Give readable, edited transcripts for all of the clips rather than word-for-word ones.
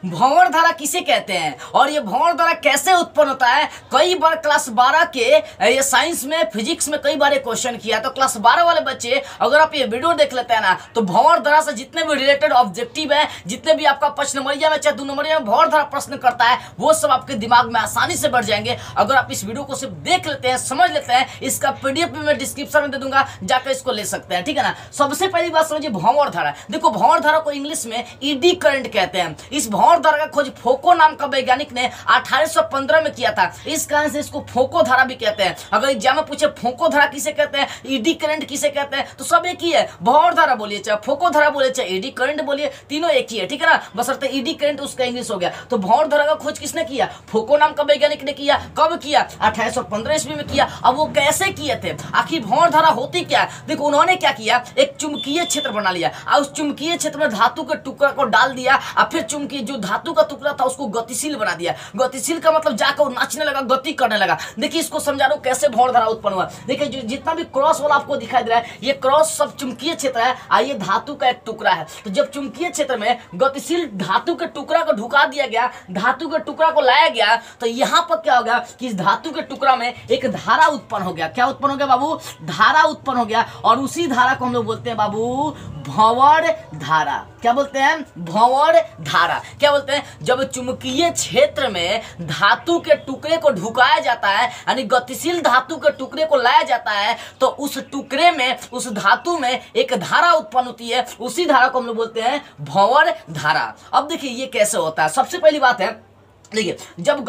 भंवर धारा किसे कहते हैं और ये भंवर धारा कैसे उत्पन्न होता है। कई बार क्लास 12 के ये साइंस में फिजिक्स में कई बार क्वेश्चन किया, तो क्लास 12 वाले बच्चे अगर आप ये वीडियो देख लेते हैं ना, तो भंवर धारा से जितने भी रिलेटेड ऑब्जेक्टिव है, जितने भी आपका 5 नंबरिया में चाहे 2 नंबरिया में भंवर धारा प्रश्न करता है, वो सब आपके दिमाग में आसानी से बढ़ जाएंगे अगर आप इस वीडियो को सिर्फ देख लेते हैं, समझ लेते हैं। इसका पीडीएफ भी मैं डिस्क्रिप्शन में दे दूंगा, जाकर इसको ले सकते हैं, ठीक है ना। सबसे पहली बात समझिए भंवर धारा। देखो भंवर धारा को इंग्लिश में ईडी करंट कहते हैं। इस भंवर धारा का खोज फोको नाम का वैज्ञानिक ने 1815 में किया था, इस कारण से इसको फोको धारा भी कहते हैं। अगर एग्जाम में पूछे फोको धारा किसे कहते हैं, ईडी करंट किसे कहते हैं, तो सब एक ही है। भंवर धारा बोलिए चाहे फोको धारा बोलिए चाहे ईडी करंट बोलिए, तीनों एक ही है, ठीक है ना। बशर्ते ईडी करंट उसका इंग्लिश हो गया। तो भंवर धारा का खोज किसने किया, फोको नाम का वैज्ञानिक ने किया। कब किया, 1815 ईस्वी में किया। अब वो कैसे किए थे, आखिर भंवर धारा होती क्या है। देखो उन्होंने क्या किया, एक चुंबकीय क्षेत्र बना लिया और उस चुंबकीय क्षेत्र में धातु के टुकड़ा को डाल दिया और फिर चुंबकीय जो धातु का टुकड़ा था उसको गतिशील बना दिया। गतिशील का मतलब जाकर नाचने लगा, गति करने लगा। देखिए इसको समझा रहा हूं कैसे भंवर धारा उत्पन्न हुआ। देखिए जो जितना भी क्रॉस वाला आपको दिखाई दे रहा है, ये क्रॉस सब चुंबकीय क्षेत्र है और ये धातु का एक टुकड़ा है। तो जब चुंबकीय क्षेत्र में गतिशील धातु के टुकड़ा को ढुका दिया गया, धातु के टुकड़ा को लाया गया, तो यहां पर क्या हो गया कि इस धातु के टुकड़ा में एक धारा उत्पन्न हो गया। क्या उत्पन्न हो गया बाबू, धारा उत्पन्न हो गया। और उसी धारा को हम लोग बोलते हैं बाबू भंवर धारा। क्या बोलते हैं, भंवर धारा। क्या बोलते हैं, जब चुंबकीय क्षेत्र में धातु के टुकड़े को ढुकाया जाता है, यानी गतिशील धातु के टुकड़े को लाया जाता है, तो उस टुकड़े में, उस धातु में एक धारा उत्पन्न होती है। उसी धारा को हम लोग बोलते हैं भंवर धारा। अब देखिए ये कैसे होता है। सबसे पहली बात है, देखिए जब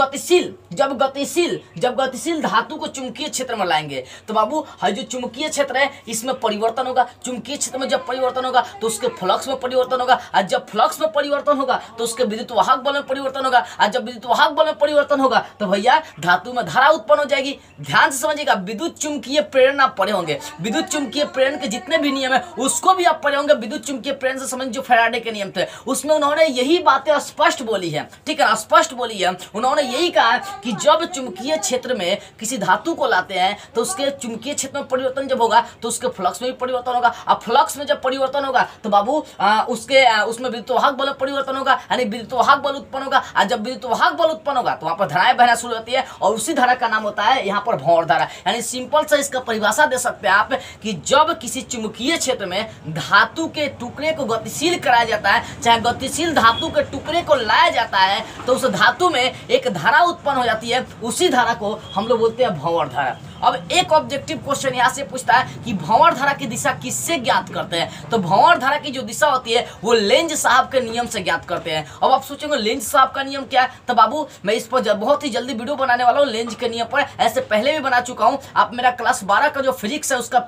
गतिशील धातु को चुंबकीय क्षेत्र में लाएंगे, तो बाबू जो चुंबकीय क्षेत्र है इसमें परिवर्तन होगा। चुंबकीय क्षेत्र में जब परिवर्तन होगा तो उसके फ्लक्स में परिवर्तन होगा, और जब फ्लक्स में परिवर्तन होगा तो उसके विद्युत वाहक बल में परिवर्तन होगा, और जब विद्युत वाहक बल में परिवर्तन होगा तो भैया धातु में धारा उत्पन्न हो जाएगी। ध्यान से समझिएगा, विद्युत चुंबकीय प्रेरण आप पढ़े होंगे। विद्युत चुंबकीय प्रेरण के जितने भी नियम है उसको भी आप पढ़े होंगे। विद्युत चुंबकीय प्रेरण से संबंधित जो फैराडे के नियम थे उसमें उन्होंने यही बातें स्पष्ट बोली है, ठीक है ना, स्पष्ट बोली। उन्होंने यही कहा कि जब चुंबकीय क्षेत्र में किसी धातु को लाते हैं तो उसके चुंबकीय क्षेत्र में परिवर्तन जब होगा तो उसके फ्लक्स में भी परिवर्तन होगा। अब फ्लक्स में जब परिवर्तन होगा तो बाबू उसमें विद्युत वाहक बल में परिवर्तन होगा, यानी विद्युत वाहक बल उत्पन्न होगा। और जब विद्युत वाहक बल उत्पन्न होगा तो वहां पर धाराएं बहना शुरू होती है, और उसी धारा का नाम होता है यहाँ पर भंवर धारा। यानी सिंपल से इसका परिभाषा दे सकते हैं आप कि जब किसी चुंबकीय क्षेत्र में धातु के टुकड़े को गतिशील कराया जाता है, चाहे गतिशील धातु के टुकड़े को लाया जाता है, तो उस धातु में एक धारा उत्पन्न हो जाती है। उसी धारा को हम लोग बोलते हैं भंवर धारा। अब एक ऑब्जेक्टिव क्वेश्चन यहाँ से पूछता है कि भंवर धारा की दिशा किससे ज्ञात करते हैं। तो भंवर धारा की जो दिशा होती है वो लेंज साहब के नियम से ज्ञात करते हैं। अब आप सोचेंगे लेंज साहब का नियम क्या है, तो बाबू मैं इस पर बहुत ही जल्दी वीडियो बनाने वाला हूँ लेंज के नियम पर। ऐसे पहले भी बना चुका हूँ। आप मेरा क्लास 12 का जो फिजिक्स है उसका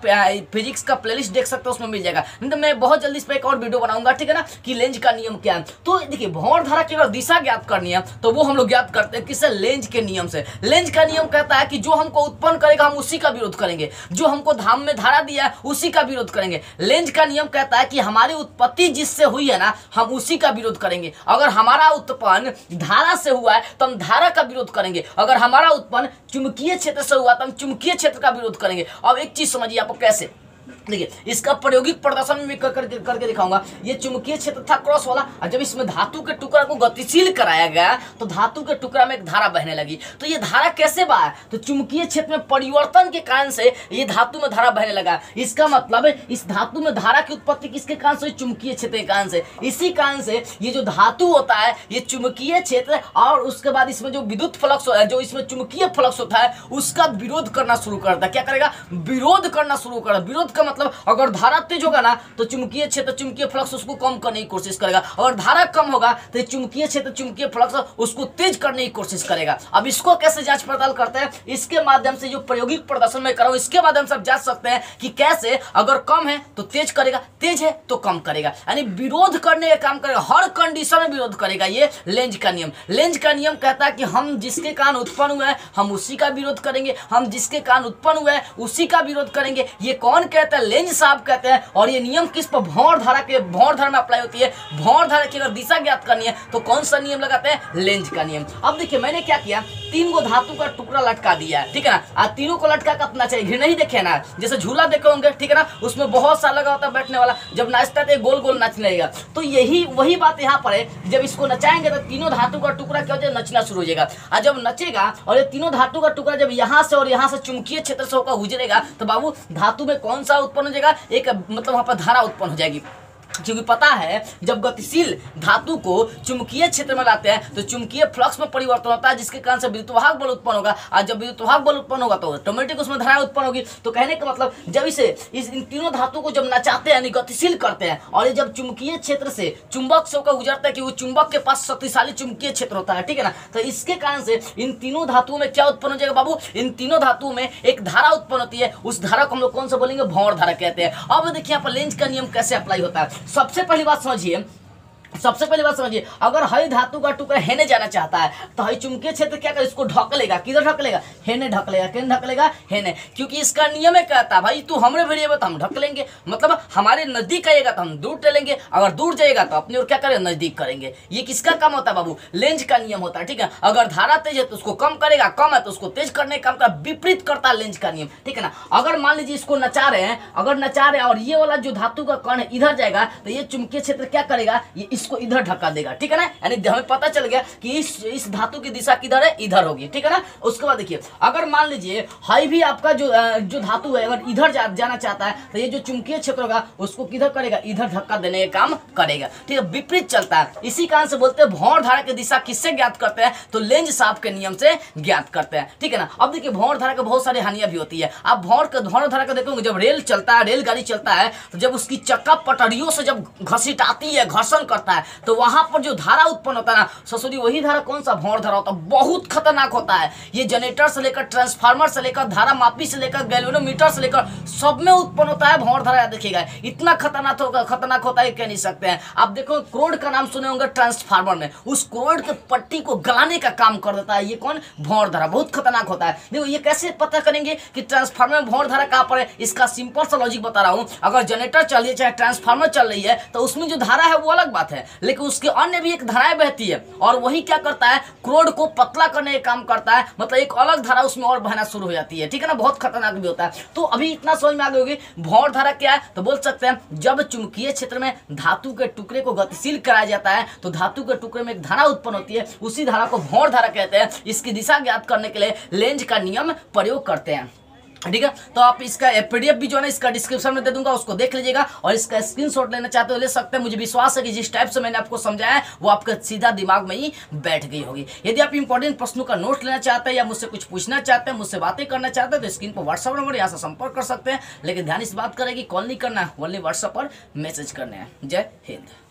फिजिक्स का प्लेलिस्ट देख सकते हो, उसमें मिल जाएगा। नहीं तो मैं बहुत जल्दी इस पर एक और वीडियो बनाऊंगा, ठीक है ना, कि लेंज का नियम क्या है। तो देखिए भंवर धारा की अगर दिशा ज्ञात करनी है तो वो हम लोग ज्ञात करते हैं किससे, लेंज के नियम से। लेंज का नियम कहता है कि जो हमको उत्पन्न करेगा हम उसी का विरोध करेंगे, जो हमको धाम में धारा दिया है उसी का विरोध करेंगे। लेंज का नियम कहता है कि हमारी उत्पत्ति जिससे हुई है ना हम उसी का विरोध करेंगे। अगर हमारा उत्पन्न धारा से हुआ है तो हम धारा का विरोध करेंगे। अगर हमारा उत्पन्न चुंबकीय क्षेत्र से हुआ तो हम चुंबकीय क्षेत्र का विरोध करेंगे। अब एक चीज समझिए आपको कैसे, देखिए इसका प्रायोगिक प्रदर्शन में करके दिखाऊंगा। ये चुंबकीय क्षेत्र था क्रॉस वाला, और जब इसमें धातु के टुकड़ा को गतिशील कराया गया तो धातु के टुकड़ा में एक धारा बहने लगी। तो ये धारा कैसे बहा, तो चुंबकीय क्षेत्र में परिवर्तन के कारण से ये धातु में धारा बहने लगा। इसका मतलब इस धातु में धारा की उत्पत्ति किसके कारण से, चुंबकीय क्षेत्र के कारण से। इसी कारण से ये जो धातु होता है ये चुंबकीय क्षेत्र, और उसके बाद इसमें जो विद्युत फ्लक्स है, जो इसमें चुंबकीय फ्लक्स होता है उसका विरोध करना शुरू करता है। क्या करेगा, विरोध करना शुरू करेगा। विरोध का मतलब अगर धारा तेज होगा ना तो चुंबकीय क्षेत्र चुंबकीय फ्लक्स उसको कम करने की कोशिश करेगा, और धारा कम होगा तो चुंबकीय क्षेत्र चुंबकीय फ्लक्स उसको तेज करने की कोशिश करेगा। अब इसको कैसे जांच पड़ताल करते हैं, इसके माध्यम से जो प्रायोगिक प्रदर्शन में कराऊं इसके माध्यम से आप जांच सकते हैं कि कैसे अगर कम है तो तेज करेगा, तेज है तो कम करेगा, यानी विरोध करने का काम करेगा, हर कंडीशन में विरोध करेगा। ये लेंज का नियम। लेंज का नियम कहता है कि हम जिसके कारण उत्पन्न हुआ है हम उसी का विरोध करेंगे, हम जिसके कारण उत्पन्न हुआ है उसी का विरोध करेंगे। ये कौन कहता है, लेंज साहब कहते हैं। और ये नियम किस पर, भौर धारा में अप्लाई होती है। भौर धारा की अगर दिशा ज्ञात करनी है तो कौन सा नियम लगाते हैं, लेंज का नियम। अब देखिए मैंने क्या किया, 3 गो धातु का टुकड़ा लटका दिया है, ठीक है ना। आज तीनों को लटका करना चाहिए, नहीं देखे ना, जैसे झूला देखे होंगे, ठीक है ना, उसमें बहुत सा लगा होता है बैठने वाला, जब नाचता है तो गोल गोल नाचने लगेगा। तो यही वही बात यहाँ पर है, जब इसको नचाएंगे तो तीनों धातु का टुकड़ा क्या हो जाएगा, नचना शुरू हो जाएगा। और जब नचेगा और ये तीनों धातु का टुकड़ा जब यहाँ से और यहाँ से चुंबकीय क्षेत्र से होकर गुजरेगा तो बाबू धातु में कौन सा उत्पन्न हो जाएगा, एक मतलब वहां पर धारा उत्पन्न हो जाएगी। क्योंकि पता है जब गतिशील धातु को चुंबकीय क्षेत्र में लाते हैं तो चुंबकीय फ्लक्स में परिवर्तन होता है, जिसके कारण से विद्युत वाहक बल उत्पन्न होगा। और जब विद्युत वाहक बल उत्पन्न होगा तो ऑटोमेटिक उसमें धारा उत्पन्न होगी। तो कहने का मतलब जब इन तीनों धातु को जब नचाते हैं यानी गतिशील करते हैं और ये जब चुंबकीय क्षेत्र से चुंबक से होकर गुजरता है कि वो चुंबक के पास शक्तिशाली चुंबकीय क्षेत्र होता है, ठीक है ना। तो इसके कारण से इन तीनों धातुओं में क्या उत्पन्न हो जाएगा बाबू, इन तीनों धातुओं में एक धारा उत्पन्न होती है। उस धारा को हम लोग कौन सा बोलेंगे, भौर धारा कहते हैं। अब देखिए यहाँ पर लेंज का नियम कैसे अप्लाई होता है। सबसे पहली बात समझिए, अगर हई धातु का टुकड़ा हेने जाना चाहता है तो हई चुंबकीय क्षेत्र क्या करे, इसको ढकेलेगा। किधर ढकेलेगा, हेने ढकेलेगा। किन ढकेलेगा, हेने, क्योंकि इसका नियम है कहता है भाई तू हमरे भेड़िए तो हम ढकेलेंगे, मतलब हमारे नजदीक आएगा तो हम दूर टलेंगे, अगर दूर जाएगा तो अपनी ओर क्या करेंगे, नजदीक करेंगे। ये किसका काम होता है बाबू, लेंज का नियम होता है, ठीक है। अगर धारा तेज है तो उसको कम करेगा, कम है तो उसको तेज करने का काम का विपरीत करता है लेंज का नियम, ठीक है ना। अगर मान लीजिए इसको नचा रहे हैं, और ये वाला जो धातु का कण है इधर जाएगा तो ये चुंबकीय क्षेत्र क्या करेगा, ये इसको इधर ढका देगा, ठीक है ना। यानी हमें पता चल गया कि इस धातु की दिशा किधर है, इधर होगी, ठीक है ना। उसके बाद देखिए अगर मान लीजिए हाई भी आपका जो धातु है अगर इधर जाना चाहता है तो ये जो चुंबकीय क्षेत्र होगा उसको किधर करेगा, इधर धक्का देने का काम करेगा, ठीक है। विपरीत चलता है, इसी कारण से बोलते हैं भौर धारा की दिशा किससे ज्ञात करते हैं, तो लेंज साहब के नियम से ज्ञात करते हैं, ठीक है ना। अब देखिए भौर धारा के बहुत सारी हानियां भी होती है। आप भौर धारा को देखोगे, जब रेल चलता है, रेलगाड़ी चलता है तो जब उसकी चक्का पटरियों से जब घसीटाती है, घर्षण करता है तो वहां पर जो धारा उत्पन्न होता है ना ससुरी, वही धारा कौन सा, भौर धारा होता है। बहुत खतरनाक होता है ये, जनरेटर से लेकर ट्रांसफार्मर से लेकर धारा मापी से लेकर गैल्वेनोमीटर से लेकर सब में उत्पन्न होता है भौर धारा। देखिएगा इतना खतरनाक होता है कह नहीं सकते हैं। आप देखो क्रोड का नाम सुने होंगे, ट्रांसफार्मर में उस क्रोड के पट्टी को गलाने का काम कर देता है ये कौन, भौर धारा। बहुत खतरनाक होता है। देखो ये कैसे पता करेंगे कि ट्रांसफार्मर में भौर धारा कहां पर है, इसका सिंपल सा लॉजिक बता रहा हूं। अगर जनरेटर चल रही है चाहे ट्रांसफार्मर चल रही है तो उसमें जो धारा है वो अलग बात है, लेकिन उसके अन्य भी एक धाराएं बहती है और वही क्या करता है, क्रोड को पतला करने का काम करता है। मतलब एक अलग धारा उसमें और बहना शुरू हो जाती है, ठीक है ना। बहुत खतरनाक भी होता है। तो अभी इतना समझ में आ गई होगी भौर धारा क्या है। तो बोल सकते हैं जब चुंबकीय क्षेत्र में धातु के टुकड़े को गतिशील कराया जाता है तो धातु के टुकड़े में एक धारा उत्पन्न होती है, उसी धारा को भौर धारा कहते हैं। इसकी दिशा ज्ञात करने के लिए लेंज का नियम प्रयोग करते हैं, ठीक है। तो आप इसका पीडीएफ भी जो है ना इसका डिस्क्रिप्शन में दे दूंगा, उसको देख लीजिएगा और इसका स्क्रीनशॉट लेना चाहते हो ले सकते हैं। मुझे विश्वास है कि जिस टाइप से मैंने आपको समझाया है वो आपके सीधा दिमाग में ही बैठ गई होगी। यदि आप इंपॉर्टेंट प्रश्नों का नोट लेना चाहते हैं या मुझसे कुछ पूछना चाहते हैं, मुझसे बातें करना चाहते हैं तो स्क्रीन पर व्हाट्सअप नंबर यहाँ से संपर्क कर सकते हैं। लेकिन ध्यान इस बात करें कि कॉल नहीं करना है, ओनली व्हाट्सअप पर मैसेज करने हैं। जय हिंद।